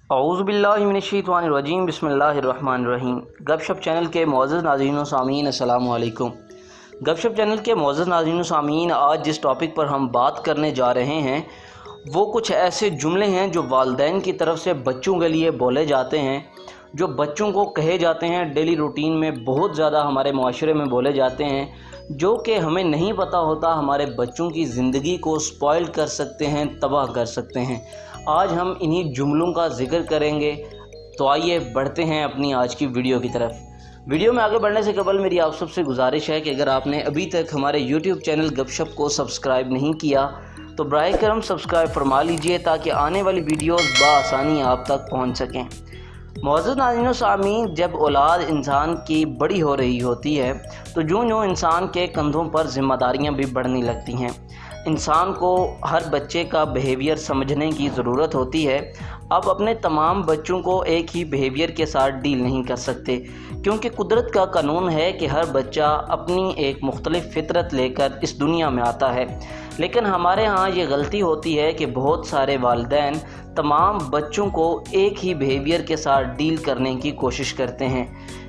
اعوذ باللہ من الشیطان الرجیم بسم اللہ الرحمن الرحیم۔ گپ شپ چینل کے معزز ناظرین و سامعین السلام علیکم۔ گپ شپ چینل کے معزز ناظرین و سامعین، آج جس ٹاپک پر ہم بات کرنے جا رہے ہیں وہ کچھ ایسے جملے ہیں جو والدین کی طرف سے بچوں کے لیے بولے جاتے ہیں، جو بچوں کو کہے جاتے ہیں، ڈیلی روٹین میں بہت زیادہ ہمارے معاشرے میں بولے جاتے ہیں، جو کہ ہمیں نہیں پتہ ہوتا ہمارے بچوں کی زندگی کو سپوائل کر سکتے ہیں، تباہ کر سکتے ہیں۔ آج ہم انہی جملوں کا ذکر کریں گے، تو آئیے بڑھتے ہیں اپنی آج کی ویڈیو کی طرف۔ ویڈیو میں آگے بڑھنے سے قبل میری آپ سب سے گزارش ہے کہ اگر آپ نے ابھی تک ہمارے یوٹیوب چینل گپ شپ کو سبسکرائب نہیں کیا تو براہ کرم سبسکرائب فرما لیجئے تاکہ آنے والی ویڈیوز بآسانی آپ تک پہنچ سکیں۔ معزز ناظرین و سامعین، جب اولاد انسان کی بڑی ہو رہی ہوتی ہے تو جوں انسان کے کندھوں پر ذمہ داریاں بھی بڑھنے لگتی ہیں۔ انسان کو ہر بچے کا بیہیویئر سمجھنے کی ضرورت ہوتی ہے۔ آپ اپنے تمام بچوں کو ایک ہی بیہیویئر کے ساتھ ڈیل نہیں کر سکتے، کیونکہ قدرت کا قانون ہے کہ ہر بچہ اپنی ایک مختلف فطرت لے کر اس دنیا میں آتا ہے۔ لیکن ہمارے ہاں یہ غلطی ہوتی ہے کہ بہت سارے والدین تمام بچوں کو ایک ہی بیہیویئر کے ساتھ ڈیل کرنے کی کوشش کرتے ہیں،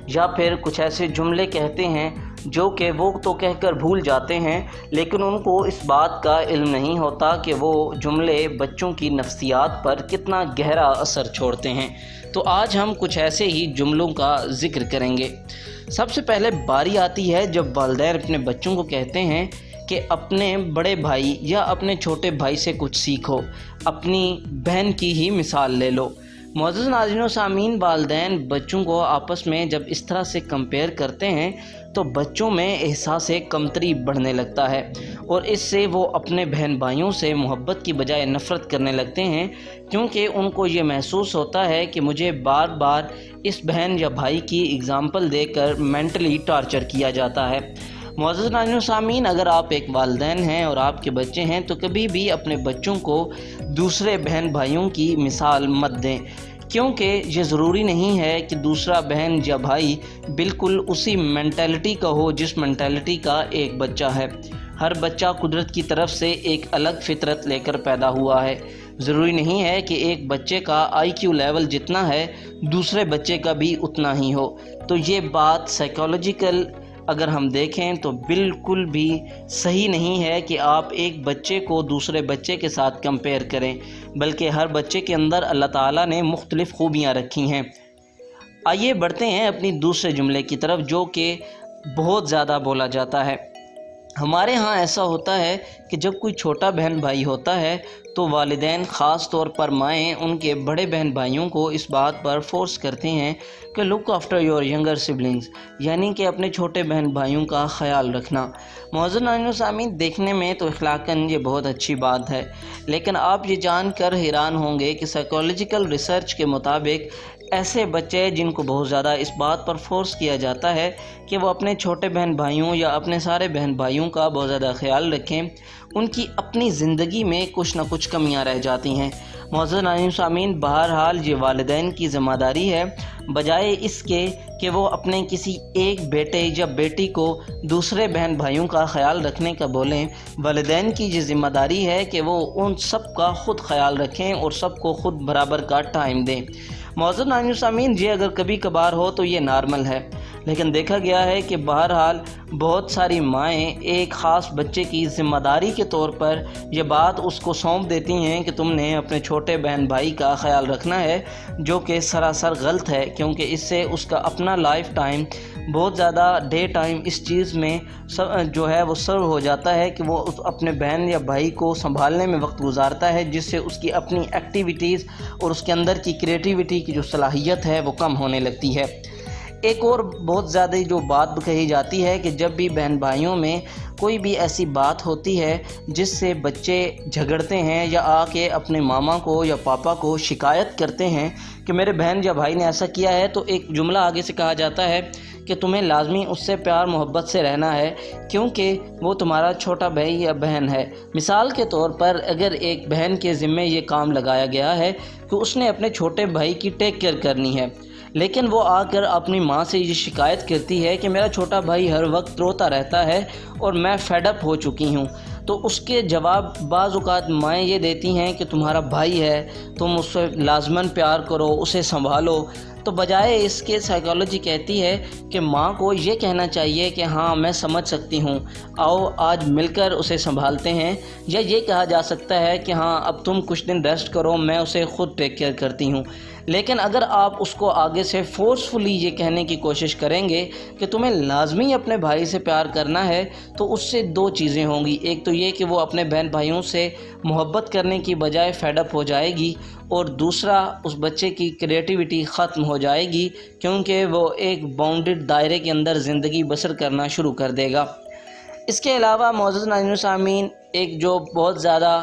یا پھر کچھ ایسے جملے کہتے ہیں جو کہ وہ تو کہہ کر بھول جاتے ہیں، لیکن ان کو اس بات کا علم نہیں ہوتا کہ وہ جملے بچوں کی نفسیات پر کتنا گہرا اثر چھوڑتے ہیں۔ تو آج ہم کچھ ایسے ہی جملوں کا ذکر کریں گے۔ سب سے پہلے باری آتی ہے جب والدین اپنے بچوں کو کہتے ہیں کہ اپنے بڑے بھائی یا اپنے چھوٹے بھائی سے کچھ سیکھو، اپنی بہن کی ہی مثال لے لو۔ معزز ناظرین و سامعین، والدین بچوں کو آپس میں جب اس طرح سے کمپیئر کرتے ہیں تو بچوں میں احساس کمتری بڑھنے لگتا ہے، اور اس سے وہ اپنے بہن بھائیوں سے محبت کی بجائے نفرت کرنے لگتے ہیں، کیونکہ ان کو یہ محسوس ہوتا ہے کہ مجھے بار بار اس بہن یا بھائی کی اگزامپل دے کر مینٹلی ٹارچر کیا جاتا ہے۔ معزز ناظرین و سامعین، اگر آپ ایک والدین ہیں اور آپ کے بچے ہیں تو کبھی بھی اپنے بچوں کو دوسرے بہن بھائیوں کی مثال مت دیں، کیونکہ یہ ضروری نہیں ہے کہ دوسرا بہن یا بھائی بالکل اسی مینٹیلٹی کا ہو جس مینٹیلٹی کا ایک بچہ ہے۔ ہر بچہ قدرت کی طرف سے ایک الگ فطرت لے کر پیدا ہوا ہے۔ ضروری نہیں ہے کہ ایک بچے کا IQ لیول جتنا ہے دوسرے بچے کا بھی اتنا ہی ہو۔ تو یہ بات سائیکالوجیکل اگر ہم دیکھیں تو بالکل بھی صحیح نہیں ہے کہ آپ ایک بچے کو دوسرے بچے کے ساتھ کمپیئر کریں، بلکہ ہر بچے کے اندر اللہ تعالیٰ نے مختلف خوبیاں رکھی ہیں۔ آئیے بڑھتے ہیں اپنی دوسرے جملے کی طرف، جو کہ بہت زیادہ بولا جاتا ہے۔ ہمارے ہاں ایسا ہوتا ہے کہ جب کوئی چھوٹا بہن بھائی ہوتا ہے تو والدین، خاص طور پر مائیں، ان کے بڑے بہن بھائیوں کو اس بات پر فورس کرتے ہیں کہ look after your younger siblings, یعنی کہ اپنے چھوٹے بہن بھائیوں کا خیال رکھنا۔ معزز ناظرین و سامعین، دیکھنے میں تو اخلاقاً یہ بہت اچھی بات ہے، لیکن آپ یہ جان کر حیران ہوں گے کہ سائیکالوجیکل ریسرچ کے مطابق ایسے بچے جن کو بہت زیادہ اس بات پر فورس کیا جاتا ہے کہ وہ اپنے چھوٹے بہن بھائیوں یا اپنے سارے بہن بھائیوں کا بہت زیادہ خیال رکھیں، ان کی اپنی زندگی میں کچھ نہ کچھ کمیاں رہ جاتی ہیں۔ معزز ناظرین و سامعین، بہرحال یہ والدین کی ذمہ داری ہے، بجائے اس کے کہ وہ اپنے کسی ایک بیٹے یا بیٹی کو دوسرے بہن بھائیوں کا خیال رکھنے کا بولیں، والدین کی یہ ذمہ داری ہے کہ وہ ان سب کا خود خیال رکھیں اور سب کو خود برابر کا ٹائم دیں۔ معزز ناظرین و سامعین، یہ اگر کبھی کبھار ہو تو یہ نارمل ہے، لیکن دیکھا گیا ہے کہ بہرحال بہت ساری مائیں ایک خاص بچے کی ذمہ داری کے طور پر یہ بات اس کو سونپ دیتی ہیں کہ تم نے اپنے چھوٹے بہن بھائی کا خیال رکھنا ہے، جو کہ سراسر غلط ہے، کیونکہ اس سے اس کا اپنا لائف ٹائم بہت زیادہ ڈے ٹائم اس چیز میں جو ہے وہ سرو ہو جاتا ہے کہ وہ اپنے بہن یا بھائی کو سنبھالنے میں وقت گزارتا ہے، جس سے اس کی اپنی ایکٹیویٹیز اور اس کے اندر کی کریٹیوٹی کی جو صلاحیت ہے وہ کم ہونے لگتی ہے۔ ایک اور بہت زیادہ جو بات کہی جاتی ہے کہ جب بھی بہن بھائیوں میں کوئی بھی ایسی بات ہوتی ہے جس سے بچے جھگڑتے ہیں یا آ کے اپنے ماما کو یا پاپا کو شکایت کرتے ہیں کہ میرے بہن یا بھائی نے ایسا کیا ہے، تو ایک جملہ آگے سے کہا جاتا ہے کہ تمہیں لازمی اس سے پیار محبت سے رہنا ہے، کیونکہ وہ تمہارا چھوٹا بھائی یا بہن ہے۔ مثال کے طور پر اگر ایک بہن کے ذمے یہ کام لگایا گیا ہے کہ اس نے اپنے چھوٹے بھائی کی ٹیک کیئر کرنی ہے، لیکن وہ آ کر اپنی ماں سے یہ شکایت کرتی ہے کہ میرا چھوٹا بھائی ہر وقت روتا رہتا ہے اور میں فیڈ اپ ہو چکی ہوں، تو اس کے جواب بعض اوقات مائیں یہ دیتی ہیں کہ تمہارا بھائی ہے، تم اس سے لازماً پیار کرو، اسے سنبھالو، تو بجائے اس کے سائیکالوجی کہتی ہے کہ ماں کو یہ کہنا چاہیے کہ ہاں میں سمجھ سکتی ہوں، آؤ آج مل کر اسے سنبھالتے ہیں، یا یہ کہا جا سکتا ہے کہ ہاں اب تم کچھ دن ریسٹ کرو، میں اسے خود ٹیک کیئر کرتی ہوں۔ لیکن اگر آپ اس کو آگے سے فورسفلی یہ کہنے کی کوشش کریں گے کہ تمہیں لازمی اپنے بھائی سے پیار کرنا ہے، تو اس سے دو چیزیں ہوں گی۔ ایک تو یہ کہ وہ اپنے بہن بھائیوں سے محبت کرنے کی بجائے فیڈ اپ ہو جائے گی، اور دوسرا اس بچے کی کریٹیوٹی ختم ہو جائے گی، کیونکہ وہ ایک باؤنڈڈ دائرے کے اندر زندگی بسر کرنا شروع کر دے گا۔ اس کے علاوہ معزز ناظرین و سامعین، ایک جو بہت زیادہ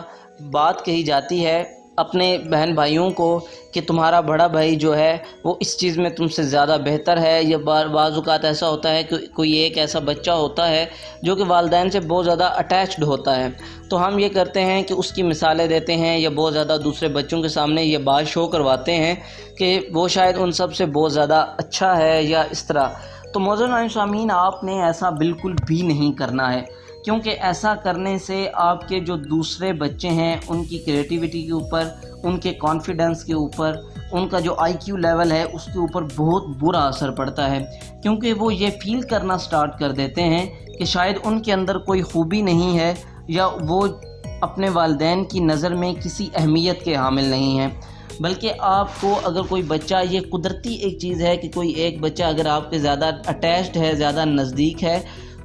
بات کہی جاتی ہے اپنے بہن بھائیوں کو کہ تمہارا بڑا بھائی جو ہے وہ اس چیز میں تم سے زیادہ بہتر ہے، یا بعض اوقات ایسا ہوتا ہے کہ کوئی ایک ایسا بچہ ہوتا ہے جو کہ والدین سے بہت زیادہ اٹیچڈ ہوتا ہے، تو ہم یہ کرتے ہیں کہ اس کی مثالیں دیتے ہیں یا بہت زیادہ دوسرے بچوں کے سامنے یہ بات شو کرواتے ہیں کہ وہ شاید ان سب سے بہت زیادہ اچھا ہے یا اس طرح۔ تو معزز ناظرین سامعین، آپ نے ایسا بالکل بھی نہیں کرنا ہے، کیونکہ ایسا کرنے سے آپ کے جو دوسرے بچے ہیں ان کی کریٹیوٹی کے اوپر، ان کے کانفیڈنس کے اوپر، ان کا جو آئی کیو لیول ہے اس کے اوپر بہت برا اثر پڑتا ہے، کیونکہ وہ یہ فیل کرنا سٹارٹ کر دیتے ہیں کہ شاید ان کے اندر کوئی خوبی نہیں ہے، یا وہ اپنے والدین کی نظر میں کسی اہمیت کے حامل نہیں ہیں۔ بلکہ آپ کو اگر کوئی بچہ، یہ قدرتی ایک چیز ہے کہ کوئی ایک بچہ اگر آپ کے زیادہ اٹیچڈ ہے، زیادہ نزدیک ہے،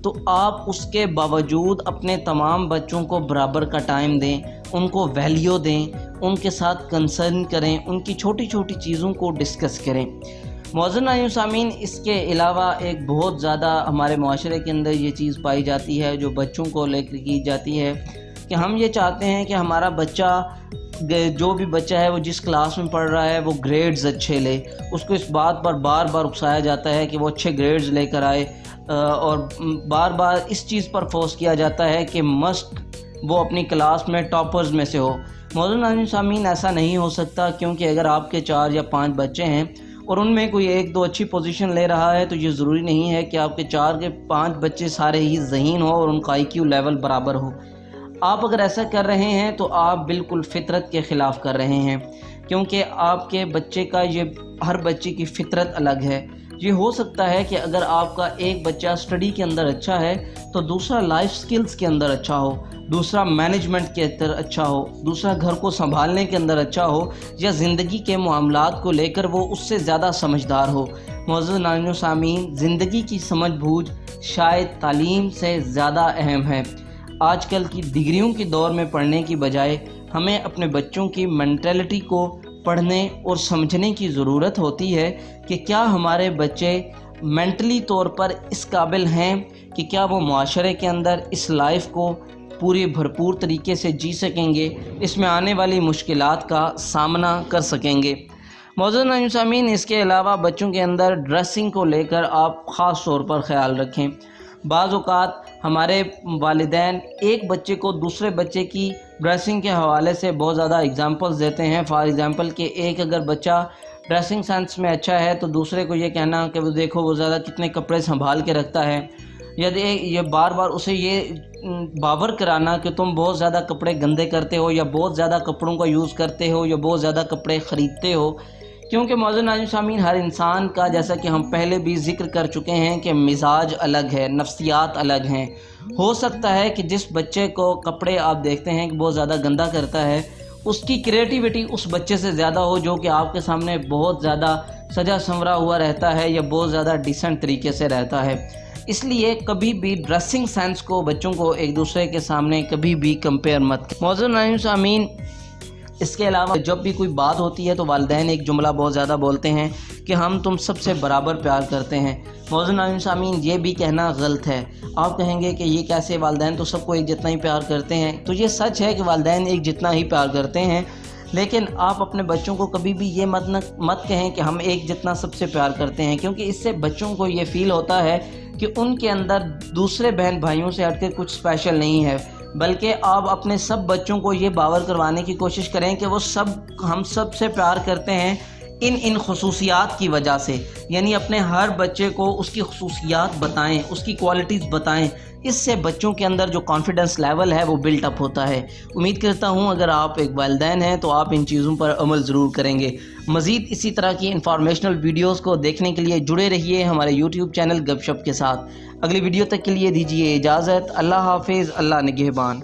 تو آپ اس کے باوجود اپنے تمام بچوں کو برابر کا ٹائم دیں، ان کو ویلیو دیں، ان کے ساتھ کنسرن کریں، ان کی چھوٹی چھوٹی چیزوں کو ڈسکس کریں۔ معزز ناظرین و سامعین، اس کے علاوہ ایک بہت زیادہ ہمارے معاشرے کے اندر یہ چیز پائی جاتی ہے جو بچوں کو لے کر کی جاتی ہے کہ ہم یہ چاہتے ہیں کہ ہمارا بچہ، جو بھی بچہ ہے وہ جس کلاس میں پڑھ رہا ہے وہ گریڈز اچھے لے، اس کو اس بات پر بار بار اکسایا جاتا ہے کہ وہ اچھے گریڈز لے کر آئے، اور بار بار اس چیز پر فورس کیا جاتا ہے کہ مسٹ وہ اپنی کلاس میں ٹاپرز میں سے ہو۔ معزز ناظرین سامعین، ایسا نہیں ہو سکتا، کیونکہ اگر آپ کے 4 یا 5 بچے ہیں اور ان میں کوئی 1-2 اچھی پوزیشن لے رہا ہے، تو یہ ضروری نہیں ہے کہ آپ کے 4 کے 5 بچے سارے ہی ذہین ہوں اور ان کا آئی کیو لیول برابر ہو۔ آپ اگر ایسا کر رہے ہیں تو آپ بالکل فطرت کے خلاف کر رہے ہیں، کیونکہ آپ کے بچے کا، یہ ہر بچے کی فطرت الگ ہے۔ یہ ہو سکتا ہے کہ اگر آپ کا ایک بچہ اسٹڈی کے اندر اچھا ہے تو دوسرا لائف سکلز کے اندر اچھا ہو، دوسرا مینجمنٹ کے اندر اچھا ہو، دوسرا گھر کو سنبھالنے کے اندر اچھا ہو، یا زندگی کے معاملات کو لے کر وہ اس سے زیادہ سمجھدار ہو۔ معزز ناظرین و سامعین، زندگی کی سمجھ بوجھ شاید تعلیم سے زیادہ اہم ہے۔ آج کل کی ڈگریوں کے دور میں پڑھنے کی بجائے ہمیں اپنے بچوں کی مینٹلٹی کو پڑھنے اور سمجھنے کی ضرورت ہوتی ہے کہ کیا ہمارے بچے مینٹلی طور پر اس قابل ہیں کہ کیا وہ معاشرے کے اندر اس لائف کو پوری بھرپور طریقے سے جی سکیں گے، اس میں آنے والی مشکلات کا سامنا کر سکیں گے۔ معزز ناظرین سامعین، اس کے علاوہ بچوں کے اندر ڈریسنگ کو لے کر آپ خاص طور پر خیال رکھیں۔ بعض اوقات ہمارے والدین ایک بچے کو دوسرے بچے کی ڈریسنگ کے حوالے سے بہت زیادہ اگزامپلز دیتے ہیں۔ فار ایگزامپل کہ ایک اگر بچہ ڈریسنگ سینس میں اچھا ہے تو دوسرے کو یہ کہنا کہ وہ دیکھو وہ زیادہ کتنے کپڑے سنبھال کے رکھتا ہے، یا یہ بار بار اسے یہ باور کرانا کہ تم بہت زیادہ کپڑے گندے کرتے ہو، یا بہت زیادہ کپڑوں کا یوز کرتے ہو، یا بہت زیادہ کپڑے خریدتے ہو۔ کیونکہ معزز ناظرین سامعین، ہر انسان کا، جیسا کہ ہم پہلے بھی ذکر کر چکے ہیں، کہ مزاج الگ ہے، نفسیات الگ ہیں۔ ہو سکتا ہے کہ جس بچے کو کپڑے آپ دیکھتے ہیں کہ بہت زیادہ گندا کرتا ہے، اس کی کریٹیوٹی اس بچے سے زیادہ ہو جو کہ آپ کے سامنے بہت زیادہ سجا سنورا ہوا رہتا ہے، یا بہت زیادہ ڈیسنٹ طریقے سے رہتا ہے۔ اس لیے کبھی بھی ڈریسنگ سینس کو بچوں کو ایک دوسرے کے سامنے کبھی بھی کمپیئر مت کریں۔ معزز ناظرین سامعین، اس کے علاوہ جب بھی کوئی بات ہوتی ہے تو والدین ایک جملہ بہت زیادہ بولتے ہیں کہ ہم تم سب سے برابر پیار کرتے ہیں۔ معزز ناظرین سامعین، یہ بھی کہنا غلط ہے۔ آپ کہیں گے کہ یہ کیسے، والدین تو سب کو ایک جتنا ہی پیار کرتے ہیں۔ تو یہ سچ ہے کہ والدین ایک جتنا ہی پیار کرتے ہیں، لیکن آپ اپنے بچوں کو کبھی بھی یہ مت کہیں کہ ہم ایک جتنا سب سے پیار کرتے ہیں، کیونکہ اس سے بچوں کو یہ فیل ہوتا ہے کہ ان کے اندر دوسرے بہن بھائیوں سے ہٹ کے کچھ اسپیشل نہیں ہے۔ بلکہ آپ اپنے سب بچوں کو یہ باور کروانے کی کوشش کریں کہ وہ سب ہم سب سے پیار کرتے ہیں ان خصوصیات کی وجہ سے، یعنی اپنے ہر بچے کو اس کی خصوصیات بتائیں، اس کی کوالٹیز بتائیں اس سے بچوں کے اندر جو کانفیڈنس لیول ہے وہ بلٹ اپ ہوتا ہے۔ امید کرتا ہوں اگر آپ ایک والدین ہیں تو آپ ان چیزوں پر عمل ضرور کریں گے۔ مزید اسی طرح کی انفارمیشنل ویڈیوز کو دیکھنے کے لیے جڑے رہیے ہمارے یوٹیوب چینل گپ شپ کے ساتھ۔ اگلی ویڈیو تک کے لیے دیجیے اجازت۔ اللہ حافظ، اللہ نگہبان۔